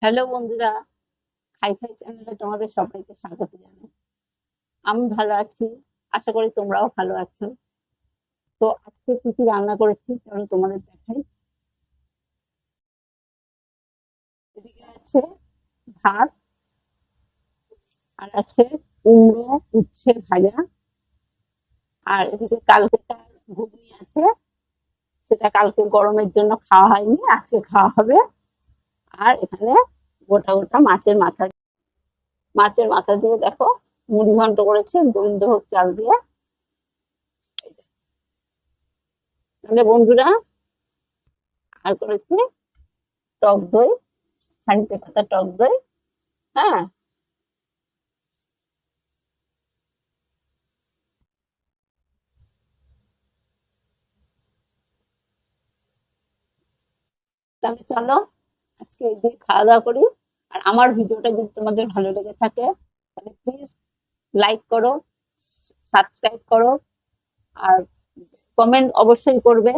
Hello বন্ধুরা, খাই খাই চ্যানেলে তোমাদের সবাইকে স্বাগত জানাই। আমি ভালো আছি, আশা করি তোমরাও ভালো আছো। তো আজকে কি কি রান্না করেছি চলো তোমাদের দেখাই। এদিকে আছে ভাত, আর আছে কুমড়ো উচ্ছে ভাজা, আর এদিকে কালকেকার ঘুগনি আছে, সেটা কালকে গরমের জন্য খাওয়া হয়নি, আজকে খাওয়া হবে। আর এখানে গোটা গোটা মাছের মাথা দিয়ে দেখো মুড়ি ঘন্ট করেছি গোবিন্দভোগ চাল দিয়ে। তাহলে বন্ধুরা, আর করেছি টক দই, হাঁড়িতে পাতা টক দই। হ্যাঁ, তাহলে চলো আজকে এই দিয়ে খাওয়া দাওয়া করি। আর আমার ভিডিওটা যদি তোমাদের ভালো লেগে থাকে তাহলে প্লিজ লাইক করো, সাবস্ক্রাইব করো, আর কমেন্ট অবশ্যই করবে।